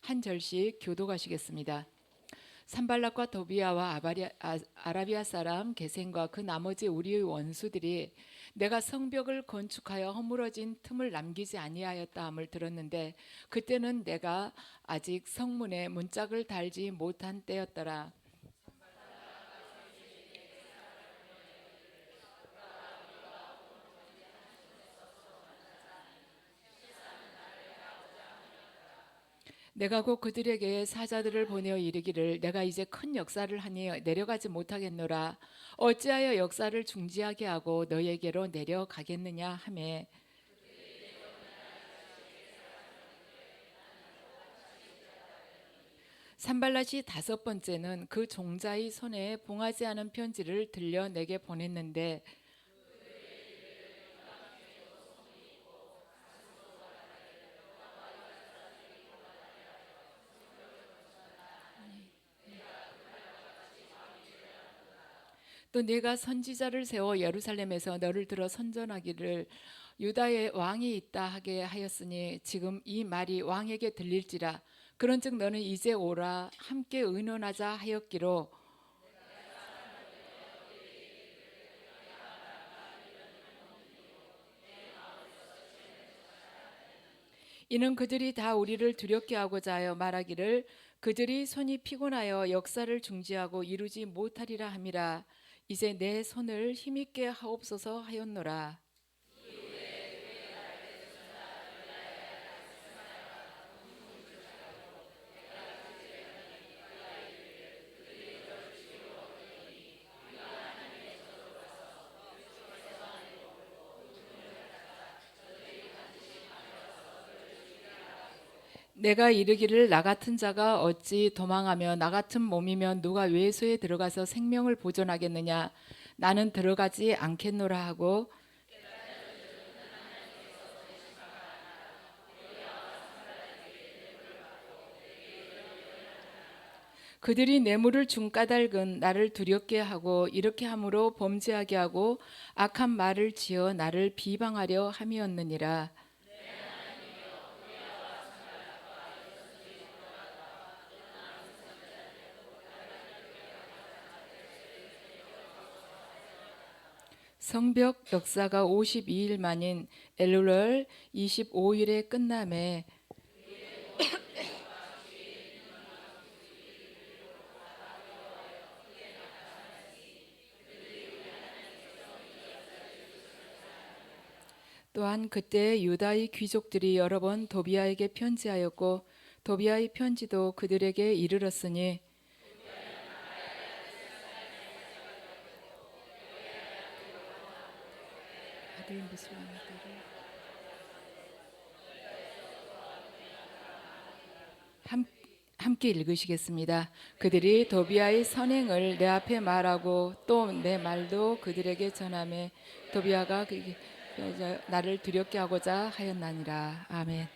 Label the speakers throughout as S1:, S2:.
S1: 한 절씩 교독하시겠습니다. 산발락과 도비아와 아라비아 사람 게셈과 그 나머지 우리의 원수들이 내가 성벽을 건축하여 허물어진 틈을 남기지 아니하였다 함을 들었는데 그때는 내가 아직 성문에 문짝을 달지 못한 때였더라. 내가 곧 그들에게 사자들을 보내어 이르기를 내가 이제 큰 역사를 하니 내려가지 못하겠노라. 어찌하여 역사를 중지하게 하고 너에게로 내려가겠느냐 하매 산발랏이 다섯 번째는 그 종자의 손에 봉하지 않은 편지를 들려 내게 보냈는데 또 내가 선지자를 세워 예루살렘에서 너를 들어 선전하기를 유다의 왕이 있다 하게 하였으니 지금 이 말이 왕에게 들릴지라. 그런즉 너는 이제 오라 함께 의논하자 하였기로 이는 그들이 다 우리를 두렵게 하고자 하여 말하기를 그들이 손이 피곤하여 역사를 중지하고 이루지 못하리라 함이라. 이제 내 손을 힘있게 하옵소서 하였노라. 내가 이르기를 나 같은 자가 어찌 도망하며 나 같은 몸이면 누가 외소에 들어가서 생명을 보존하겠느냐. 나는 들어가지 않겠노라 하고 그들이 뇌물을 준 까닭은 나를 두렵게 하고 이렇게 함으로 범죄하게 하고 악한 말을 지어 나를 비방하려 함이었느니라. 성벽 역사가 52일 만인 엘룰월 25일에 끝남에 또한 그때 유다의 귀족들이 여러 번 도비아에게 편지하였고 도비아의 편지도 그들에게 이르렀으니 아들 무슬람 함께 읽으시겠습니다. 그들이 도비아의 선행을 내 앞에 말하고 또 내 말도 그들에게 전하매 도비아가 나를 두렵게 하고자 하였나니라. 아멘.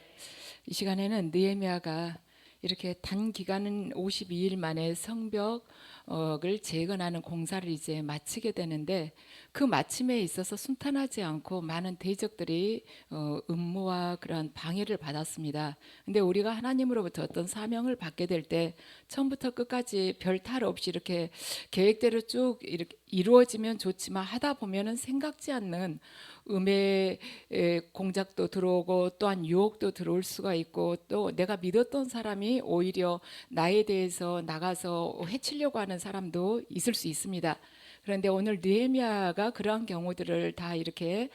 S1: 이 시간에는 느헤미야가 이렇게 단기간은 52일 만에 성벽을 재건하는 공사를 이제 마치게 되는데 그 마침에 있어서 순탄하지 않고 많은 대적들이 음모와 그런 방해를 받았습니다. 근데 우리가 하나님으로부터 어떤 사명을 받게 될 때 처음부터 끝까지 별 탈 없이 이렇게 계획대로 쭉 이렇게 이루어지면 좋지만 하다 보면은 생각지 않는 음의 공작도 들어오고 또한 유혹도 들어올 수가 있고 또 내가 믿었던 사람이 오히려 나에 대해서 나가서 해치려고 하는 사람도 있을 수 있습니다. 그런데 오늘 느헤미야가 그러한 경우들을 다 이렇게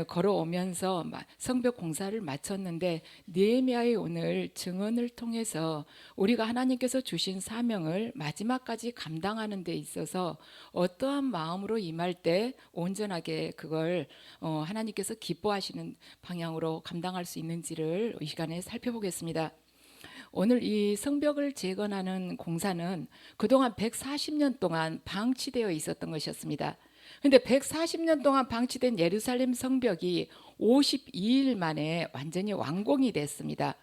S1: 걸어오면서 성벽 공사를 마쳤는데 느헤미야의 오늘 증언을 통해서 우리가 하나님께서 주신 사명을 마지막까지 감당하는 데 있어서 어떠한 마음으로 임할 때 온전하게 그걸 하나님께서 기뻐하시는 방향으로 감당할 수 있는지를 이 시간에 살펴보겠습니다. 오늘 이 성벽을 재건하는 공사는 그동안 140년 동안 방치되어 있었던 것이었습니다. 근데 140년 동안 방치된 예루살렘 성벽이 52일 만에 완전히 완공이 됐습니다.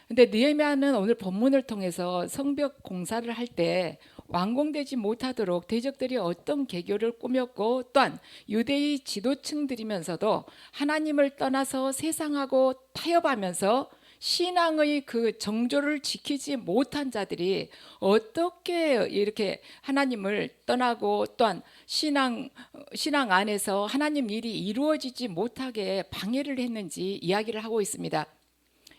S1: 근데 느헤미야는 오늘 본문을 통해서 성벽 공사를 할 때 완공되지 못하도록 대적들이 어떤 계교를 꾸몄고 또한 유대의 지도층들이면서도 하나님을 떠나서 세상하고 타협하면서 신앙의 그 정조를 지키지 못한 자들이 어떻게 이렇게 하나님을 떠나고 또한 신앙 안에서 하나님 일이 이루어지지 못하게 방해를 했는지 이야기를 하고 있습니다.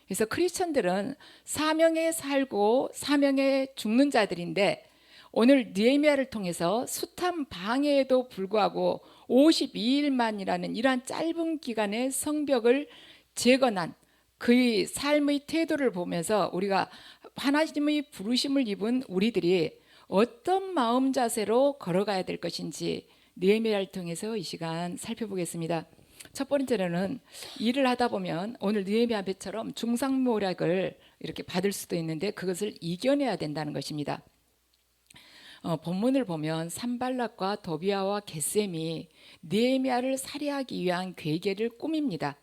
S1: 그래서 크리스천들은 사명에 살고 사명에 죽는 자들인데, 오늘 느헤미야를 통해서 숱한 방해에도 불구하고 52일만이라는 이러한 짧은 기간의 성벽을 재건한 그의 삶의 태도를 보면서 우리가 하나님의 부르심을 입은 우리들이 어떤 마음 자세로 걸어가야 될 것인지 느헤미야를 통해서 이 시간 살펴보겠습니다. 첫 번째로는 일을 하다 보면 오늘 느헤미야처럼 중상모략을 이렇게 받을 수도 있는데 그것을 이겨내야 된다는 것입니다. 본문을 보면 산발락과 도비아와 겟셈이 느헤미야를 살해하기 위한 괴계를 꾸밉니다.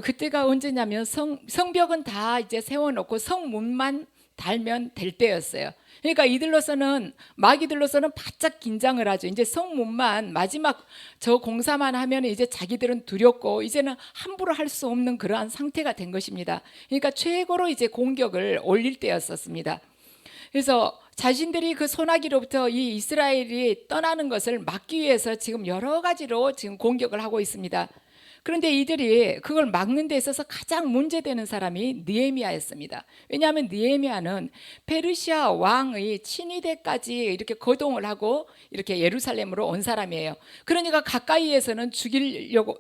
S1: 그때가 언제냐면 성벽은 다 이제 세워놓고 성문만 달면 될 때였어요. 그러니까 마귀들로서는 바짝 긴장을 하죠. 이제 성문만 마지막 저 공사만 하면 이제 자기들은 두렵고 이제는 함부로 할 수 없는 그러한 상태가 된 것입니다. 그러니까 최고로 이제 공격을 올릴 때였었습니다. 그래서 자신들이 그 소나기로부터 이 이스라엘이 떠나는 것을 막기 위해서 지금 여러 가지로 지금 공격을 하고 있습니다. 그런데 이들이 그걸 막는 데 있어서 가장 문제되는 사람이 느헤미야였습니다. 왜냐하면 느헤미야는 페르시아 왕의 친위대까지 이렇게 거동을 하고 이렇게 예루살렘으로 온 사람이에요. 그러니까 가까이에서는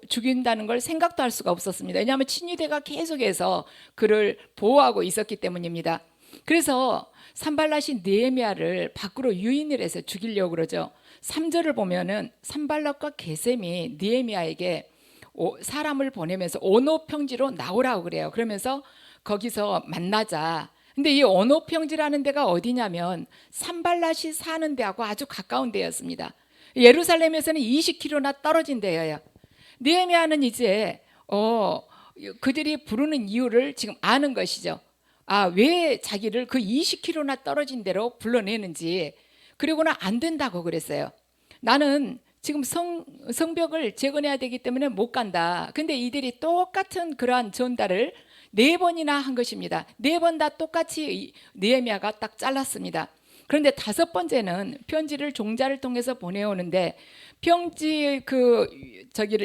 S1: 죽인다는 걸 생각도 할 수가 없었습니다. 왜냐하면 친위대가 계속해서 그를 보호하고 있었기 때문입니다. 그래서 산발랏이 느헤미야를 밖으로 유인을 해서 죽이려고 그러죠. 3절을 보면은 산발랏과 게셈이 느헤미야에게 사람을 보내면서 오노평지로 나오라고 그래요. 그러면서 거기서 만나자. 근데 이 오노평지라는 데가 어디냐면 산발랏이 사는 데하고 아주 가까운 데였습니다. 예루살렘에서는 20km나 떨어진 데예요. 느헤미야는 이제 그들이 부르는 이유를 지금 아는 것이죠. 왜 자기를 그 20km나 떨어진 데로 불러내는지. 그리고는 안 된다고 그랬어요. 나는 지금 성벽을 재건해야 되기 때문에 못 간다. 근데 이들이 똑같은 그러한 전달을 4번이나 한 것입니다. 4번 다 똑같이 느헤미야가 딱 잘랐습니다. 그런데 5번째는 편지를 종자를 통해서 보내오는데 편지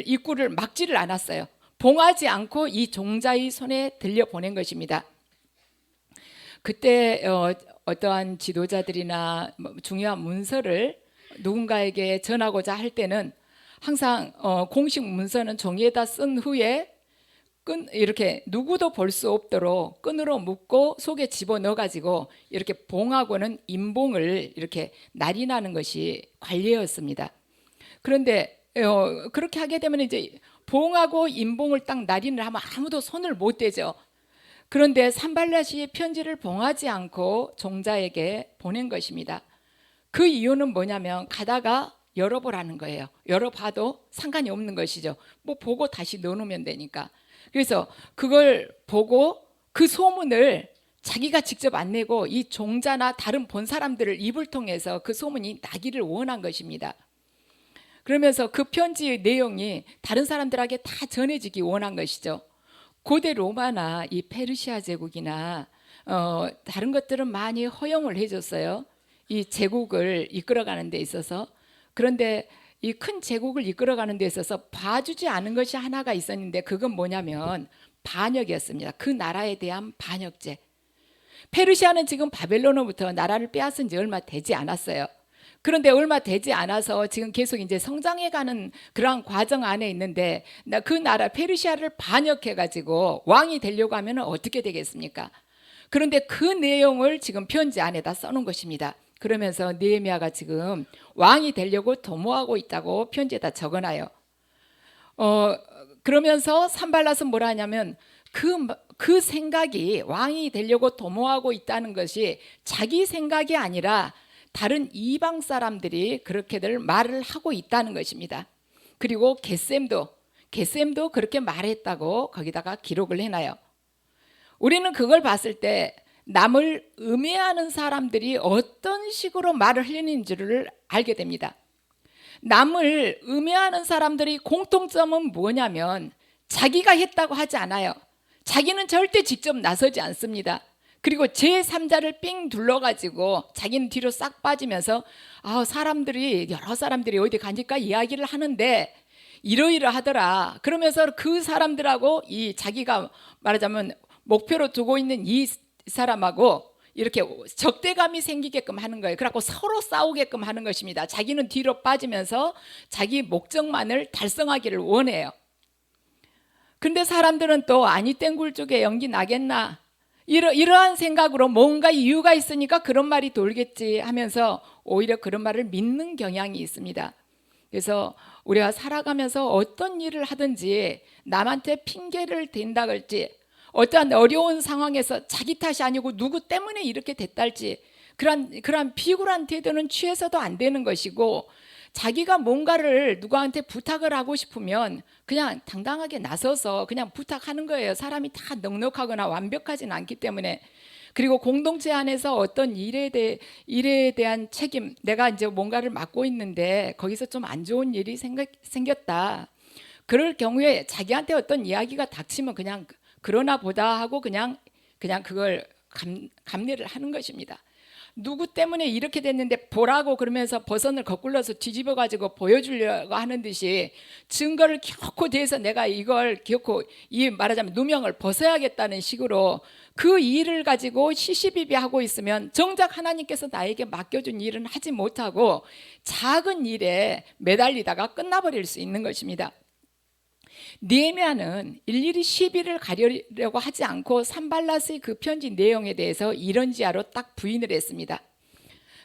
S1: 입구를 막지를 않았어요. 봉하지 않고 이 종자의 손에 들려 보낸 것입니다. 그때 어떠한 지도자들이나 중요한 문서를 누군가에게 전하고자 할 때는 항상 공식 문서는 종이에다 쓴 후에 이렇게 누구도 볼 수 없도록 끈으로 묶고 속에 집어넣어 가지고 이렇게 봉하고는 인봉을 이렇게 날인하는 것이 관례였습니다. 그런데 그렇게 하게 되면 이제 봉하고 인봉을 딱 날인을 하면 아무도 손을 못 대죠. 그런데 산발랏이 편지를 봉하지 않고 종자에게 보낸 것입니다. 그 이유는 뭐냐면 가다가 열어보라는 거예요. 열어봐도 상관이 없는 것이죠. 뭐 보고 다시 넣어놓으면 되니까. 그래서 그걸 보고 그 소문을 자기가 직접 안 내고 이 종자나 다른 본 사람들을 입을 통해서 그 소문이 나기를 원한 것입니다. 그러면서 그 편지의 내용이 다른 사람들에게 다 전해지기 원한 것이죠. 고대 로마나 이 페르시아 제국이나 다른 것들은 많이 허용을 해줬어요. 이 제국을 이끌어가는 데 있어서. 그런데 이 큰 제국을 이끌어가는 데 있어서 봐주지 않은 것이 하나가 있었는데 그건 뭐냐면 반역이었습니다. 그 나라에 대한 반역죄. 페르시아는 지금 바벨론으로부터 나라를 빼앗은 지 얼마 되지 않았어요. 그런데 얼마 되지 않아서 지금 계속 이제 성장해가는 그러한 과정 안에 있는데 그 나라 페르시아를 반역해가지고 왕이 되려고 하면 어떻게 되겠습니까? 그런데 그 내용을 지금 편지 안에다 써놓은 것입니다. 그러면서 느헤미야가 지금 왕이 되려고 도모하고 있다고 편지에다 적어놔요. 그러면서 산발랏은 뭐라 하냐면 그 생각이 왕이 되려고 도모하고 있다는 것이 자기 생각이 아니라 다른 이방 사람들이 그렇게들 말을 하고 있다는 것입니다. 그리고 겟셈도 그렇게 말했다고 거기다가 기록을 해놔요. 우리는 그걸 봤을 때 남을 음해하는 사람들이 어떤 식으로 말을 하는지를 알게 됩니다. 남을 음해하는 사람들이 공통점은 뭐냐면 자기가 했다고 하지 않아요. 자기는 절대 직접 나서지 않습니다. 그리고 제3자를 삥 둘러가지고 자기는 뒤로 싹 빠지면서 여러 사람들이 어디 가니까 이야기를 하는데 이러이러하더라. 그러면서 그 사람들하고 이 자기가 말하자면 목표로 두고 있는 이 사람하고 이렇게 적대감이 생기게끔 하는 거예요. 그래갖고 서로 싸우게끔 하는 것입니다. 자기는 뒤로 빠지면서 자기 목적만을 달성하기를 원해요. 근데 사람들은 또 아니 땡굴 쪽에 연기 나겠나, 이러한 생각으로 뭔가 이유가 있으니까 그런 말이 돌겠지 하면서 오히려 그런 말을 믿는 경향이 있습니다. 그래서 우리가 살아가면서 어떤 일을 하든지 남한테 핑계를 댄다 할지, 어떠한 어려운 상황에서 자기 탓이 아니고 누구 때문에 이렇게 됐달지 그러한 비굴한 태도는 취해서도 안 되는 것이고, 자기가 뭔가를 누구한테 부탁을 하고 싶으면 그냥 당당하게 나서서 그냥 부탁하는 거예요. 사람이 다 넉넉하거나 완벽하지는 않기 때문에. 그리고 공동체 안에서 어떤 일에 대한 책임, 내가 이제 뭔가를 맡고 있는데 거기서 좀 안 좋은 일이 생겼다. 그럴 경우에 자기한테 어떤 이야기가 닥치면 그냥 그러나 보다 하고 그냥 그걸 감내를 하는 것입니다. 누구 때문에 이렇게 됐는데 보라고 그러면서 버선을 거꾸러서 뒤집어 가지고 보여주려고 하는 듯이 증거를 겪고 대해서 내가 이걸 겪고 이 말하자면 누명을 벗어야겠다는 식으로 그 일을 가지고 시시비비하고 있으면 정작 하나님께서 나에게 맡겨준 일은 하지 못하고 작은 일에 매달리다가 끝나버릴 수 있는 것입니다. 느헤미야는 일일이 시비를 가려고 하지 않고 산발랏의 그 편지 내용에 대해서 이런지하로 딱 부인을 했습니다.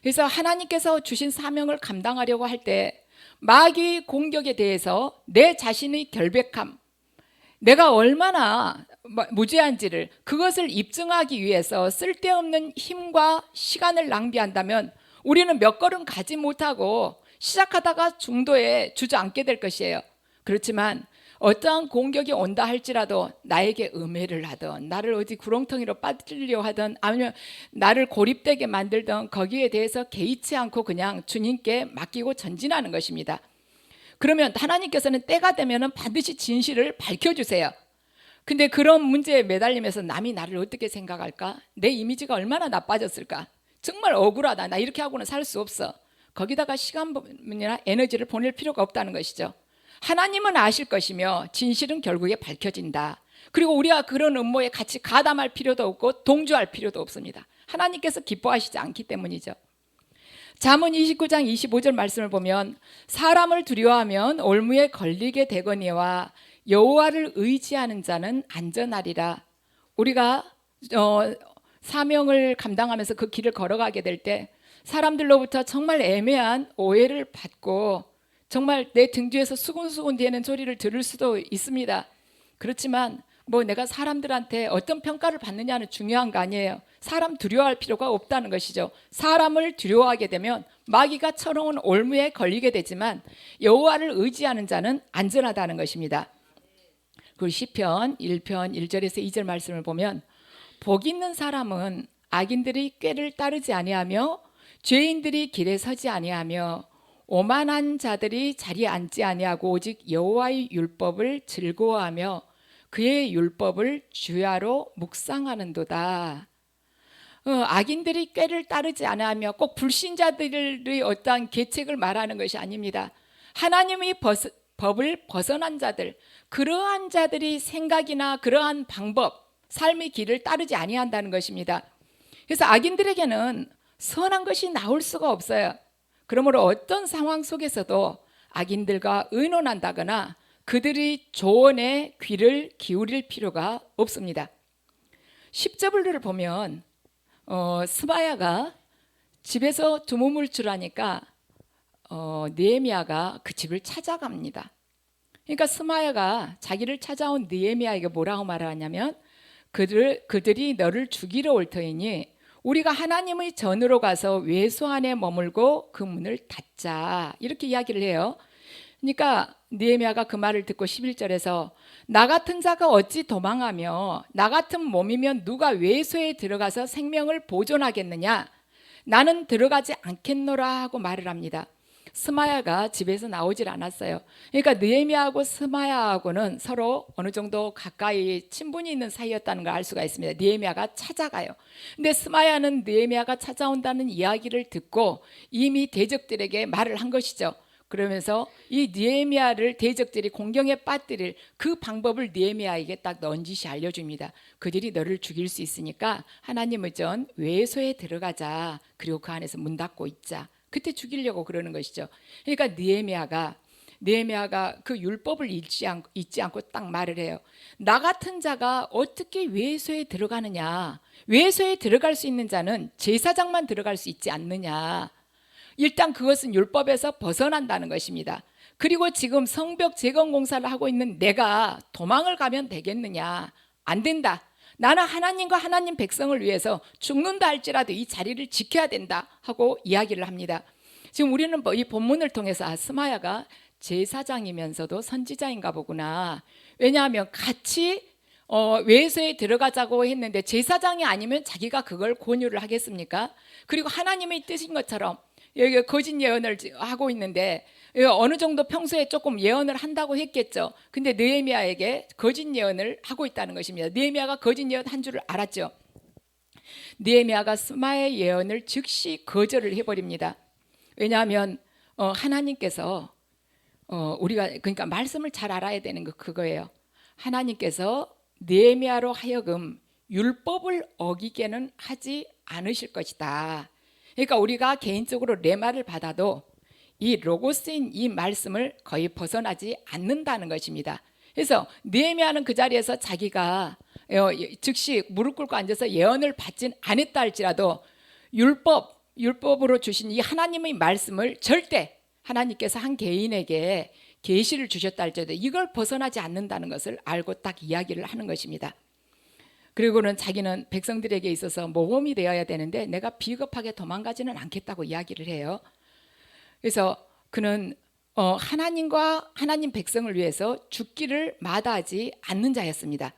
S1: 그래서 하나님께서 주신 사명을 감당하려고 할 때 마귀의 공격에 대해서 내 자신의 결백함, 내가 얼마나 무죄한지를 그것을 입증하기 위해서 쓸데없는 힘과 시간을 낭비한다면 우리는 몇 걸음 가지 못하고 시작하다가 중도에 주저앉게 될 것이에요. 그렇지만 어떠한 공격이 온다 할지라도 나에게 음해를 하든 나를 어디 구렁텅이로 빠뜨리려 하든 아니면 나를 고립되게 만들든 거기에 대해서 개의치 않고 그냥 주님께 맡기고 전진하는 것입니다. 그러면 하나님께서는 때가 되면 반드시 진실을 밝혀주세요. 근데 그런 문제에 매달리면서 남이 나를 어떻게 생각할까? 내 이미지가 얼마나 나빠졌을까? 정말 억울하다. 나 이렇게 하고는 살 수 없어. 거기다가 시간이나 에너지를 보낼 필요가 없다는 것이죠. 하나님은 아실 것이며 진실은 결국에 밝혀진다. 그리고 우리가 그런 음모에 같이 가담할 필요도 없고 동조할 필요도 없습니다. 하나님께서 기뻐하시지 않기 때문이죠. 잠언 29장 25절 말씀을 보면 사람을 두려워하면 올무에 걸리게 되거니와 여호와를 의지하는 자는 안전하리라. 우리가 사명을 감당하면서 그 길을 걸어가게 될 때 사람들로부터 정말 애매한 오해를 받고 정말 내 등 뒤에서 수군수군 대는 소리를 들을 수도 있습니다. 그렇지만 내가 사람들한테 어떤 평가를 받느냐는 중요한 거 아니에요. 사람 두려워할 필요가 없다는 것이죠. 사람을 두려워하게 되면 마귀가 쳐놓은 올무에 걸리게 되지만 여호와를 의지하는 자는 안전하다는 것입니다. 그 시편 1편 1절에서 2절 말씀을 보면 복 있는 사람은 악인들이 꾀를 따르지 아니하며 죄인들이 길에 서지 아니하며 오만한 자들이 자리에 앉지 아니하고 오직 여호와의 율법을 즐거워하며 그의 율법을 주야로 묵상하는도다. 악인들이 꾀를 따르지 아니하며 꼭 불신자들의 어떠한 계책을 말하는 것이 아닙니다. 하나님의 법을 벗어난 자들, 그러한 자들이 생각이나 그러한 방법, 삶의 길을 따르지 아니한다는 것입니다. 그래서 악인들에게는 선한 것이 나올 수가 없어요. 그러므로 어떤 상황 속에서도 악인들과 의논한다거나 그들의 조언에 귀를 기울일 필요가 없습니다. 10절을 보면 스마야가 집에서 두무물 주라니까 느헤미야가 그 집을 찾아갑니다. 그러니까 스마야가 자기를 찾아온 느헤미야에게 뭐라고 말하냐면 그들이 너를 죽이러 올 터이니 우리가 하나님의 전으로 가서 외소 안에 머물고 그 문을 닫자, 이렇게 이야기를 해요. 그러니까 느헤미야가 그 말을 듣고 11절에서 나 같은 자가 어찌 도망하며 나 같은 몸이면 누가 외소에 들어가서 생명을 보존하겠느냐, 나는 들어가지 않겠노라 하고 말을 합니다. 스마야가 집에서 나오질 않았어요. 그러니까 느헤미야하고 스마야하고는 서로 어느 정도 가까이 친분이 있는 사이였다는 걸 알 수가 있습니다. 느헤미야가 찾아가요. 근데 스마야는 느헤미야가 찾아온다는 이야기를 듣고 이미 대적들에게 말을 한 것이죠. 그러면서 이 느헤미야를 대적들이 공경에 빠뜨릴 그 방법을 느헤미야에게 딱 넌지시 알려줍니다. 그들이 너를 죽일 수 있으니까 하나님 의전 외소에 들어가자. 그리고 그 안에서 문 닫고 있자. 그때 죽이려고 그러는 것이죠. 그러니까 느헤미야가 그 율법을 잊지 않고 딱 말을 해요. 나 같은 자가 어떻게 외소에 들어가느냐. 외소에 들어갈 수 있는 자는 제사장만 들어갈 수 있지 않느냐. 일단 그것은 율법에서 벗어난다는 것입니다. 그리고 지금 성벽 재건 공사를 하고 있는 내가 도망을 가면 되겠느냐? 안 된다. 나는 하나님과 하나님 백성을 위해서 죽는다 할지라도 이 자리를 지켜야 된다 하고 이야기를 합니다. 지금 우리는 이 본문을 통해서 스마야가 제사장이면서도 선지자인가 보구나. 왜냐하면 같이 외소에 들어가자고 했는데 제사장이 아니면 자기가 그걸 권유를 하겠습니까? 그리고 하나님의 뜻인 것처럼 여기 거짓 예언을 하고 있는데 어느 정도 평소에 조금 예언을 한다고 했겠죠. 근데 느헤미야에게 거짓 예언을 하고 있다는 것입니다. 느헤미야가 거짓 예언 한 줄을 알았죠. 느헤미야가 스마야의 예언을 즉시 거절을 해버립니다. 왜냐하면 하나님께서 우리가 그러니까 말씀을 잘 알아야 되는 거 그거예요. 하나님께서 느헤미야로 하여금 율법을 어기게는 하지 않으실 것이다. 그러니까 우리가 개인적으로 레마를 받아도 이 로고스인 이 말씀을 거의 벗어나지 않는다는 것입니다. 그래서 느헤미야는 그 자리에서 자기가 즉시 무릎 꿇고 앉아서 예언을 받진 않았다 할지라도 율법으로 주신 이 하나님의 말씀을 절대 하나님께서 한 개인에게 계시를 주셨다 할지라도 이걸 벗어나지 않는다는 것을 알고 딱 이야기를 하는 것입니다. 그리고는 자기는 백성들에게 있어서 모범이 되어야 되는데 내가 비겁하게 도망가지는 않겠다고 이야기를 해요. 그래서 그는 하나님과 하나님 백성을 위해서 죽기를 마다하지 않는 자였습니다.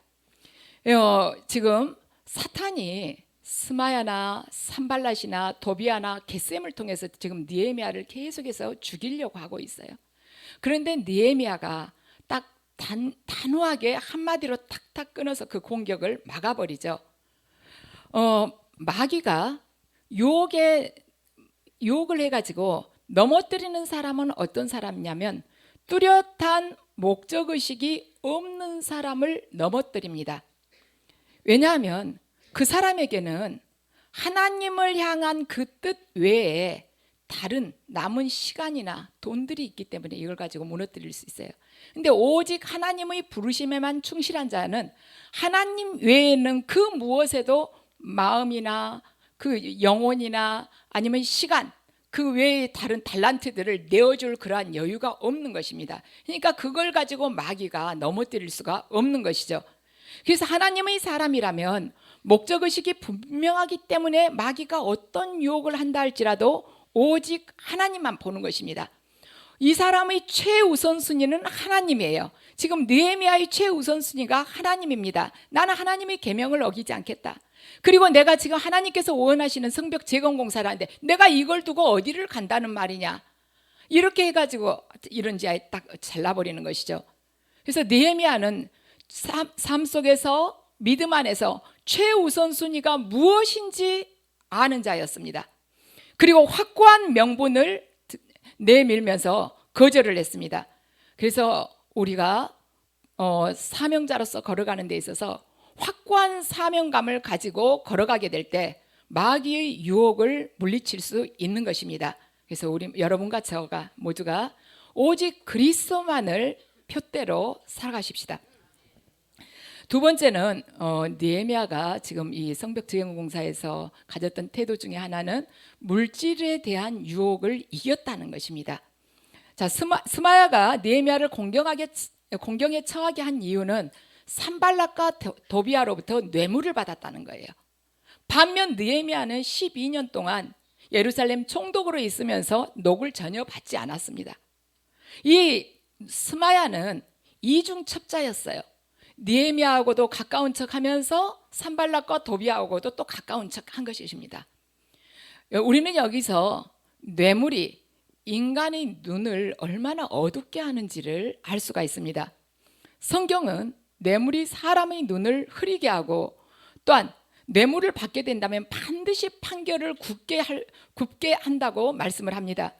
S1: 지금 사탄이 스마야나 산발랏이나 도비아나 게셈을 통해서 지금 느헤미야를 계속해서 죽이려고 하고 있어요. 그런데 느헤미야가 딱 단호하게 한마디로 탁탁 끊어서 그 공격을 막아버리죠. 마귀가 유혹을 해가지고 넘어뜨리는 사람은 어떤 사람이냐면 뚜렷한 목적의식이 없는 사람을 넘어뜨립니다. 왜냐하면 그 사람에게는 하나님을 향한 그 뜻 외에 다른 남은 시간이나 돈들이 있기 때문에 이걸 가지고 무너뜨릴 수 있어요. 근데 오직 하나님의 부르심에만 충실한 자는 하나님 외에는 그 무엇에도 마음이나 그 영혼이나 아니면 시간 그 외에 다른 달란트들을 내어줄 그러한 여유가 없는 것입니다. 그러니까 그걸 가지고 마귀가 넘어뜨릴 수가 없는 것이죠. 그래서 하나님의 사람이라면 목적의식이 분명하기 때문에 마귀가 어떤 유혹을 한다 할지라도 오직 하나님만 보는 것입니다. 이 사람의 최우선순위는 하나님이에요. 지금 느헤미야의 최우선순위가 하나님입니다. 나는 하나님의 계명을 어기지 않겠다. 그리고 내가 지금 하나님께서 원하시는 성벽 재건 공사를 하는데 내가 이걸 두고 어디를 간다는 말이냐. 이렇게 해가지고 이런 지하에 딱 잘라버리는 것이죠. 그래서 느헤미야는 삶 속에서 믿음 안에서 최우선순위가 무엇인지 아는 자였습니다. 그리고 확고한 명분을 내밀면서 거절을 했습니다. 그래서 우리가 사명자로서 걸어가는 데 있어서 확고한 사명감을 가지고 걸어가게 될 때 마귀의 유혹을 물리칠 수 있는 것입니다. 그래서 여러분과 저가 모두가 오직 그리스도만을 표대로 살아가십시다. 두 번째는 느헤미야가 지금 이 성벽 재건 공사에서 가졌던 태도 중에 하나는 물질에 대한 유혹을 이겼다는 것입니다. 자, 스마야가 느헤미야를 공경에 처하게 한 이유는 산발랏과 도비아로부터 뇌물을 받았다는 거예요. 반면 느헤미야는 12년 동안 예루살렘 총독으로 있으면서 녹을 전혀 받지 않았습니다. 이 스마야는 이중첩자였어요. 느헤미야하고도 가까운 척하면서 산발랏과 도비아하고도 또 가까운 척한 것입니다. 우리는 여기서 뇌물이 인간의 눈을 얼마나 어둡게 하는지를 알 수가 있습니다. 성경은 뇌물이 사람의 눈을 흐리게 하고 또한 뇌물을 받게 된다면 반드시 판결을 굽게 한다고 말씀을 합니다.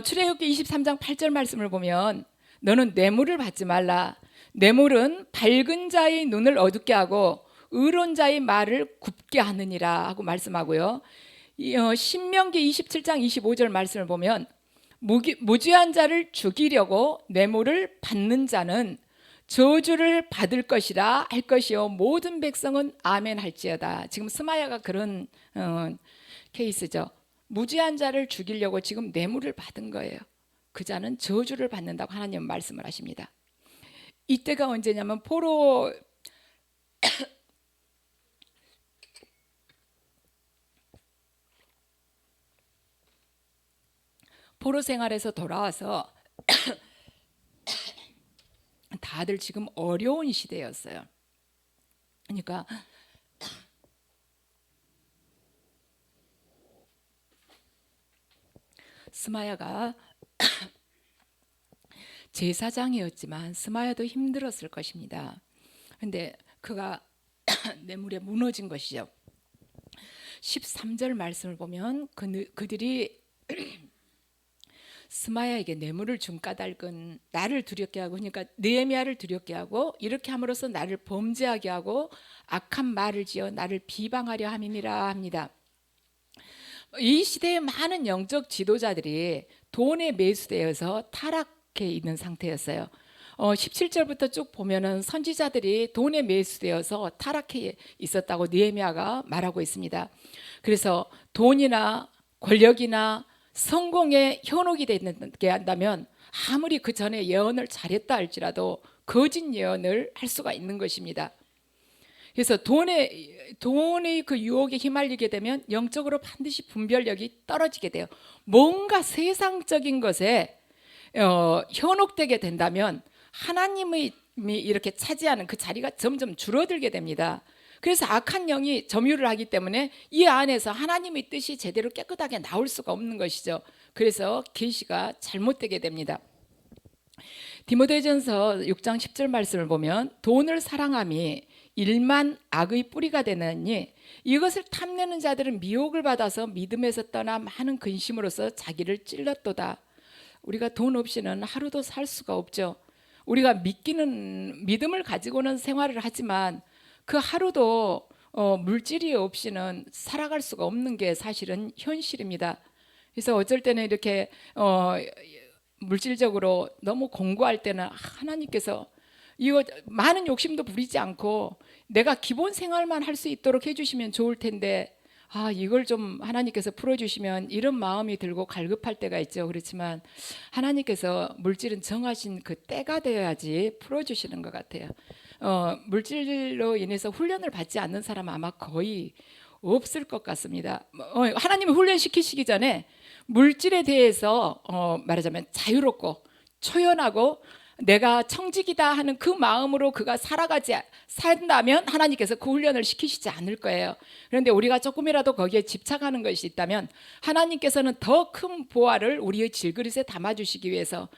S1: 출애굽기 23장 8절 말씀을 보면 너는 뇌물을 받지 말라. 뇌물은 밝은 자의 눈을 어둡게 하고 의로운 자의 말을 굽게 하느니라 하고 말씀하고요. 신명기 27장 25절 말씀을 보면 무죄한 자를 죽이려고 뇌물을 받는 자는 저주를 받을 것이라 할 것이요 모든 백성은 아멘 할지어다. 지금 스마야가 그런 케이스죠. 무죄한 자를 죽이려고 지금 뇌물을 받은 거예요. 그 자는 저주를 받는다고 하나님은 말씀을 하십니다. 이때가 언제냐면 포로 생활에서 돌아와서 다들 지금 어려운 시대였어요. 그러니까 스마야가 제사장이었지만 스마야도 힘들었을 것입니다. 그런데 그가 뇌물에 무너진 것이죠. 13절 말씀을 보면 그들이 스마야에게 뇌물을 준 까닭은 나를 두렵게 하고, 그러니까 느헤미야를 두렵게 하고 이렇게 함으로써 나를 범죄하게 하고 악한 말을 지어 나를 비방하려 함이니라 합니다. 이 시대의 많은 영적 지도자들이 돈에 매수되어서 타락해 있는 상태였어요. 17절부터 쭉 보면은 선지자들이 돈에 매수되어서 타락해 있었다고 느헤미야가 말하고 있습니다. 그래서 돈이나 권력이나 성공에 현혹이 되게 한다면 아무리 그 전에 예언을 잘했다 할지라도 거짓 예언을 할 수가 있는 것입니다. 그래서 돈의 그 유혹에 휘말리게 되면 영적으로 반드시 분별력이 떨어지게 돼요. 뭔가 세상적인 것에 현혹되게 된다면 하나님이 이렇게 차지하는 그 자리가 점점 줄어들게 됩니다. 그래서 악한 영이 점유를 하기 때문에 이 안에서 하나님의 뜻이 제대로 깨끗하게 나올 수가 없는 것이죠. 그래서 계시가 잘못되게 됩니다. 디모데전서 6장 10절 말씀을 보면 돈을 사랑함이 일만 악의 뿌리가 되느니 이것을 탐내는 자들은 미혹을 받아서 믿음에서 떠나 많은 근심으로써 자기를 찔렀도다. 우리가 돈 없이는 하루도 살 수가 없죠. 우리가 믿음을 가지고는 생활을 하지만 그 하루도 물질이 없이는 살아갈 수가 없는 게 사실은 현실입니다. 그래서 어쩔 때는 이렇게 물질적으로 너무 공고할 때는 하나님께서 이거 많은 욕심도 부리지 않고 내가 기본 생활만 할 수 있도록 해주시면 좋을 텐데 이걸 좀 하나님께서 풀어주시면 이런 마음이 들고 갈급할 때가 있죠. 그렇지만 하나님께서 물질은 정하신 그 때가 되어야지 풀어주시는 것 같아요. 물질로 인해서 훈련을 받지 않는 사람은 아마 거의 없을 것 같습니다. 하나님이 훈련시키시기 전에 물질에 대해서 말하자면 자유롭고 초연하고 내가 청직이다 하는 그 마음으로 그가 산다면 하나님께서 그 훈련을 시키시지 않을 거예요. 그런데 우리가 조금이라도 거기에 집착하는 것이 있다면 하나님께서는 더 큰 보화를 우리의 질그릇에 담아주시기 위해서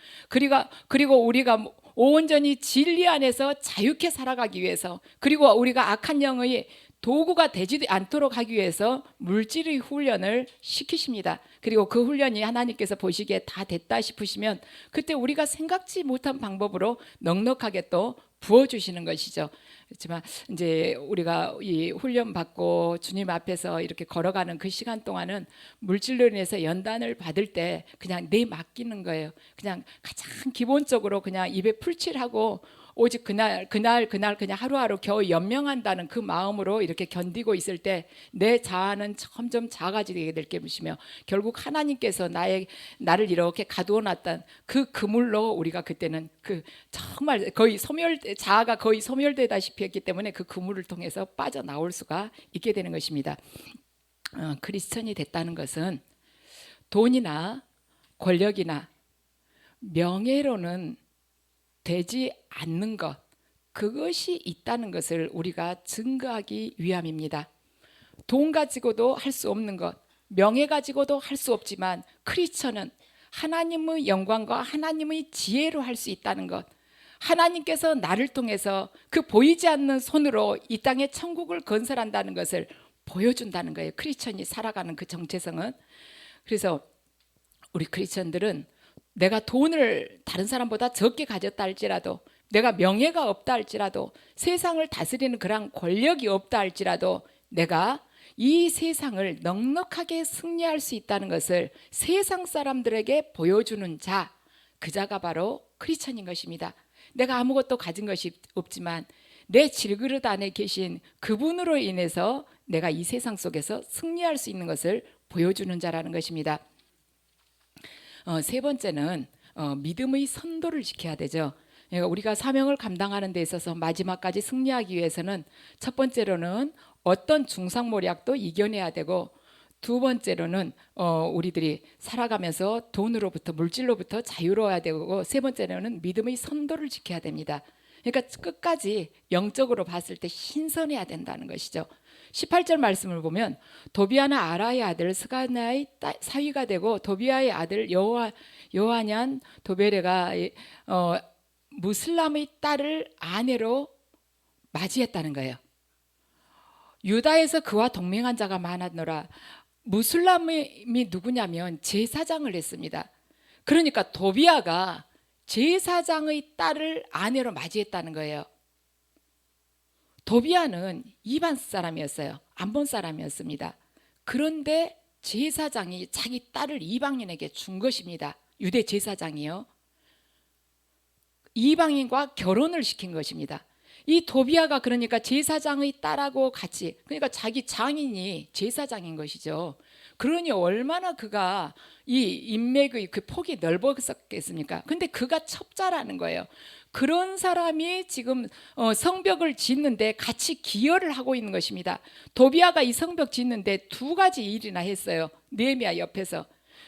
S1: 그리고 우리가 온전히 진리 안에서 자유케 살아가기 위해서 그리고 우리가 악한 영의 도구가 되지 않도록 하기 위해서 물질의 훈련을 시키십니다. 그리고 그 훈련이 하나님께서 보시기에 다 됐다 싶으시면 그때 우리가 생각지 못한 방법으로 넉넉하게 또 부어주시는 것이죠. 그렇지만 이제 우리가 이 훈련 받고 주님 앞에서 이렇게 걸어가는 그 시간 동안은 물질로 인해서 연단을 받을 때 그냥 내 맡기는 거예요. 그냥 가장 기본적으로 그냥 입에 풀칠하고 오직 그날 그냥 하루하루 겨우 연명한다는 그 마음으로 이렇게 견디고 있을 때 내 자아는 점점 작아지게 될 것이며 결국 하나님께서 나를 이렇게 가두어 놨던 그 그물로 우리가 그때는 그 정말 거의 자아가 거의 소멸되다시피 했기 때문에 그 그물을 통해서 빠져나올 수가 있게 되는 것입니다. 크리스천이 됐다는 것은 돈이나 권력이나 명예로는 되지 않는 것, 그것이 있다는 것을 우리가 증거하기 위함입니다. 돈 가지고도 할 수 없는 것, 명예 가지고도 할 수 없지만 크리스천은 하나님의 영광과 하나님의 지혜로 할 수 있다는 것, 하나님께서 나를 통해서 그 보이지 않는 손으로 이 땅에 천국을 건설한다는 것을 보여준다는 거예요. 크리스천이 살아가는 그 정체성은. 그래서 우리 크리스천들은 내가 돈을 다른 사람보다 적게 가졌다 할지라도, 내가 명예가 없다 할지라도, 세상을 다스리는 그런 권력이 없다 할지라도 내가 이 세상을 넉넉하게 승리할 수 있다는 것을 세상 사람들에게 보여주는 자, 그 자가 바로 크리스천인 것입니다. 내가 아무것도 가진 것이 없지만 내 질그릇 안에 계신 그분으로 인해서 내가 이 세상 속에서 승리할 수 있는 것을 보여주는 자라는 것입니다. 세 번째는 믿음의 선도를 지켜야 되죠. 우리가 사명을 감당하는 데 있어서 마지막까지 승리하기 위해서는 첫 번째로는 어떤 중상모략도 이겨내야 되고, 두 번째로는 우리들이 살아가면서 돈으로부터, 물질로부터 자유로워야 되고, 세 번째로는 믿음의 선도를 지켜야 됩니다. 그러니까 끝까지 영적으로 봤을 때 신선해야 된다는 것이죠. 18절 말씀을 보면 도비아는 아라의 아들 스가나의 사위가 되고, 도비아의 아들 여호하냔 도베레가 무슬람의 딸을 아내로 맞이했다는 거예요. 유다에서 그와 동맹한 자가 많았노라. 무슬람이 누구냐면 제사장을 했습니다. 그러니까 도비아가 제사장의 딸을 아내로 맞이했다는 거예요. 도비아는 이방 사람이었어요. 암몬 사람이었습니다. 그런데 제사장이 자기 딸을 이방인에게 준 것입니다. 유대 제사장이요. 이방인과 결혼을 시킨 것입니다. 이 도비아가 그러니까 제사장의 딸하고 같이, 그러니까 자기 장인이 제사장인 것이죠. 그러니 얼마나 그가 이 인맥의 그 폭이 넓었겠습니까? 근데 그가 첩자라는 거예요. 그런 사람이 지금 성벽을 짓는데 같이 기여를 하고 있는 것입니다. 도비아가 이 성벽 짓는데 두 가지 일이나 했어요. 느헤미야 옆에서.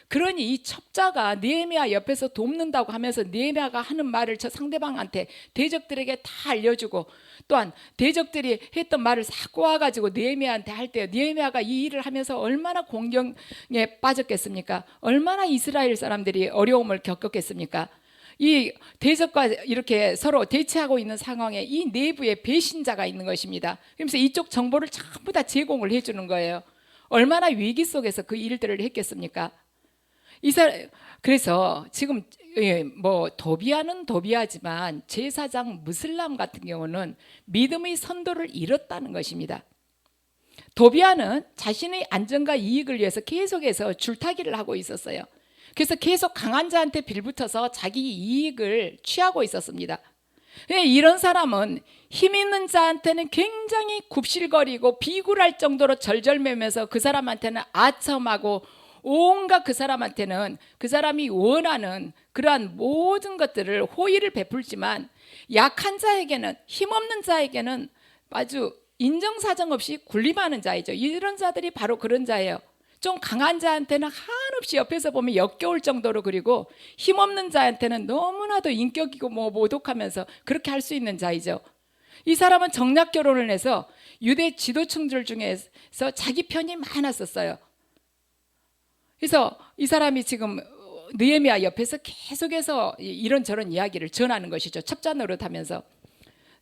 S1: 그러니 이 첩자가 느헤미야 옆에서 돕는다고 하면서 느헤미야가 하는 말을 저 상대방한테, 대적들에게 다 알려주고, 또한 대적들이 했던 말을 싹 꼬아가지고 느헤미야한테 할 때 느헤미야가 이 일을 하면서 얼마나 공경에 빠졌겠습니까? 얼마나 이스라엘 사람들이 어려움을 겪었겠습니까? 이 대적과 이렇게 서로 대치하고 있는 상황에 이 내부에 배신자가 있는 것입니다. 그래서 이쪽 정보를 전부 다 제공을 해주는 거예요. 얼마나 위기 속에서 그 일들을 했겠습니까? 그래서 지금 도비아는 도비아지만 제사장 무슬람 같은 경우는 믿음의 선도를 잃었다는 것입니다. 도비아는 자신의 안전과 이익을 위해서 계속해서 줄타기를 하고 있었어요. 그래서 계속 강한 자한테 빌붙어서 자기 이익을 취하고 있었습니다. 이런 사람은 힘 있는 자한테는 굉장히 굽실거리고 비굴할 정도로 절절매면서 그 사람한테는 아첨하고, 온갖 그 사람한테는 그 사람이 원하는 그러한 모든 것들을 호의를 베풀지만, 약한 자에게는, 힘없는 자에게는 아주 인정사정 없이 군림하는 자이죠. 이런 자들이 바로 그런 자예요. 좀 강한 자한테는 한없이 옆에서 보면 역겨울 정도로, 그리고 힘없는 자한테는 너무나도 인격이고 모독하면서 그렇게 할 수 있는 자이죠. 이 사람은 정략 결혼을 해서 유대 지도층들 중에서 자기 편이 많았었어요. 그래서 이 사람이 지금 느헤미야 옆에서 계속해서 이런저런 이야기를 전하는 것이죠. 첩자 노릇하면서.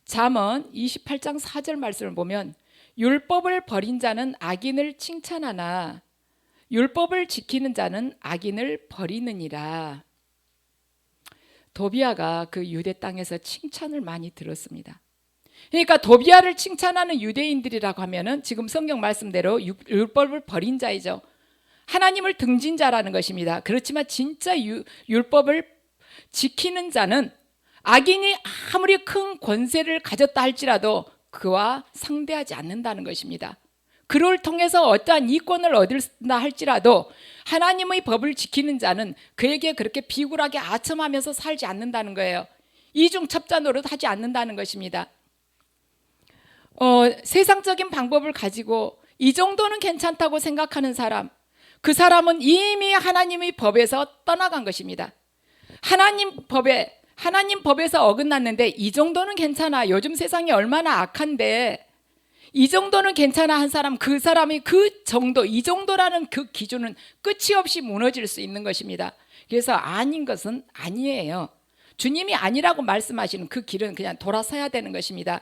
S1: 잠언 28장 4절 말씀을 보면 율법을 버린 자는 악인을 칭찬하나 율법을 지키는 자는 악인을 버리느니라. 도비아가 그 유대 땅에서 칭찬을 많이 들었습니다. 그러니까 도비아를 칭찬하는 유대인들이라고 하면은 지금 성경 말씀대로 율법을 버린 자이죠. 하나님을 등진 자라는 것입니다. 그렇지만 진짜 율법을 지키는 자는 악인이 아무리 큰 권세를 가졌다 할지라도 그와 상대하지 않는다는 것입니다. 그를 통해서 어떠한 이권을 얻을다 할지라도 하나님의 법을 지키는 자는 그에게 그렇게 비굴하게 아첨하면서 살지 않는다는 거예요. 이중 첩자 노릇 하지 않는다는 것입니다. 세상적인 방법을 가지고 이 정도는 괜찮다고 생각하는 사람, 그 사람은 이미 하나님의 법에서 떠나간 것입니다. 하나님 법에서 어긋났는데 이 정도는 괜찮아, 요즘 세상이 얼마나 악한데 이 정도는 괜찮아 한 사람, 그 사람이 그 정도, 이 정도라는 그 기준은 끝이 없이 무너질 수 있는 것입니다. 그래서 아닌 것은 아니에요. 주님이 아니라고 말씀하시는 그 길은 그냥 돌아서야 되는 것입니다.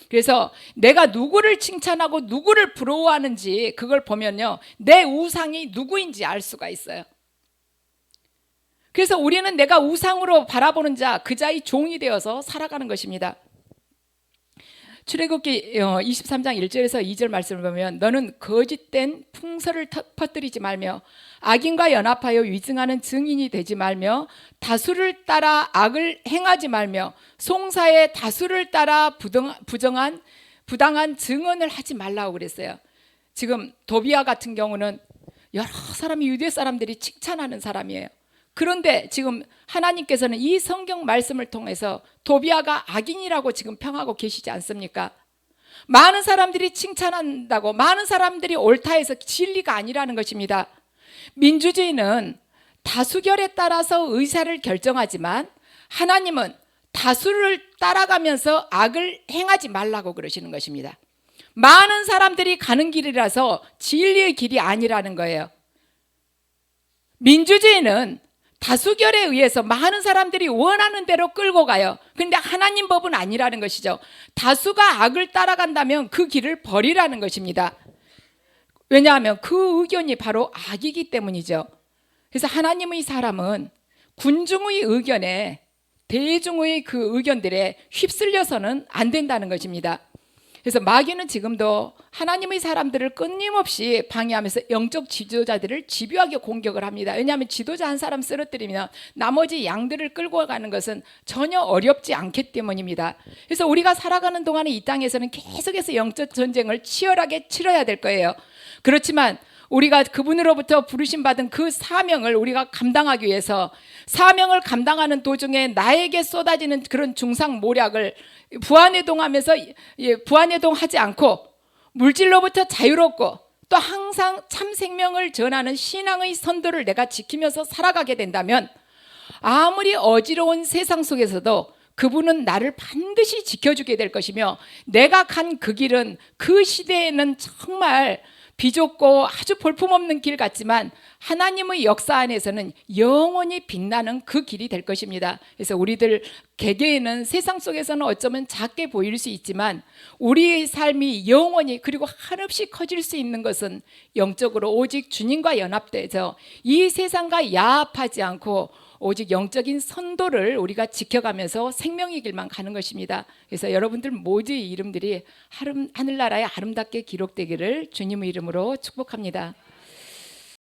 S1: 그래서 내가 누구를 칭찬하고 누구를 부러워하는지 그걸 보면요, 내 우상이 누구인지 알 수가 있어요. 그래서 우리는 내가 우상으로 바라보는 자, 그 자의 종이 되어서 살아가는 것입니다. 출애굽기 23장 1절에서 2절 말씀을 보면 너는 거짓된 풍설을 퍼뜨리지 말며 악인과 연합하여 위증하는 증인이 되지 말며 다수를 따라 악을 행하지 말며 송사의 다수를 따라 부당한 증언을 하지 말라고 그랬어요. 지금 도비아 같은 경우는 여러 사람이 유대 사람들이 칭찬하는 사람이에요. 그런데 지금 하나님께서는 이 성경 말씀을 통해서 도비아가 악인이라고 지금 평하고 계시지 않습니까? 많은 사람들이 칭찬한다고 많은 사람들이 옳다 해서 진리가 아니라는 것입니다. 민주주의는 다수결에 따라서 의사를 결정하지만 하나님은 다수를 따라가면서 악을 행하지 말라고 그러시는 것입니다. 많은 사람들이 가는 길이라서 진리의 길이 아니라는 거예요. 민주주의는 다수결에 의해서 많은 사람들이 원하는 대로 끌고 가요. 그런데 하나님 법은 아니라는 것이죠. 다수가 악을 따라간다면 그 길을 버리라는 것입니다. 왜냐하면 그 의견이 바로 악이기 때문이죠. 그래서 하나님의 사람은 군중의 의견에, 대중의 그 의견들에 휩쓸려서는 안 된다는 것입니다. 그래서 마귀는 지금도 하나님의 사람들을 끊임없이 방해하면서 영적 지도자들을 집요하게 공격을 합니다. 왜냐하면 지도자 한 사람 쓰러뜨리면 나머지 양들을 끌고 가는 것은 전혀 어렵지 않기 때문입니다. 그래서 우리가 살아가는 동안에 이 땅에서는 계속해서 영적 전쟁을 치열하게 치러야 될 거예요. 그렇지만 우리가 그분으로부터 부르심 받은 그 사명을 우리가 감당하기 위해서 사명을 감당하는 도중에 나에게 쏟아지는 그런 중상모략을 부안해동하면서 부안해동하지 않고 물질로부터 자유롭고 또 항상 참 생명을 전하는 신앙의 선도를 내가 지키면서 살아가게 된다면 아무리 어지러운 세상 속에서도 그분은 나를 반드시 지켜주게 될 것이며 내가 간 그 길은 그 시대에는 정말 비좁고 아주 볼품없는 길 같지만 하나님의 역사 안에서는 영원히 빛나는 그 길이 될 것입니다. 그래서 우리들 개개인은 세상 속에서는 어쩌면 작게 보일 수 있지만 우리의 삶이 영원히 그리고 한없이 커질 수 있는 것은 영적으로 오직 주님과 연합돼서 이 세상과 야합하지 않고 오직 영적인 선도를 우리가 지켜가면서 생명의 길만 가는 것입니다. 그래서 여러분들 모두의 이름들이 하늘나라에 아름답게 기록되기를 주님의 이름으로 축복합니다.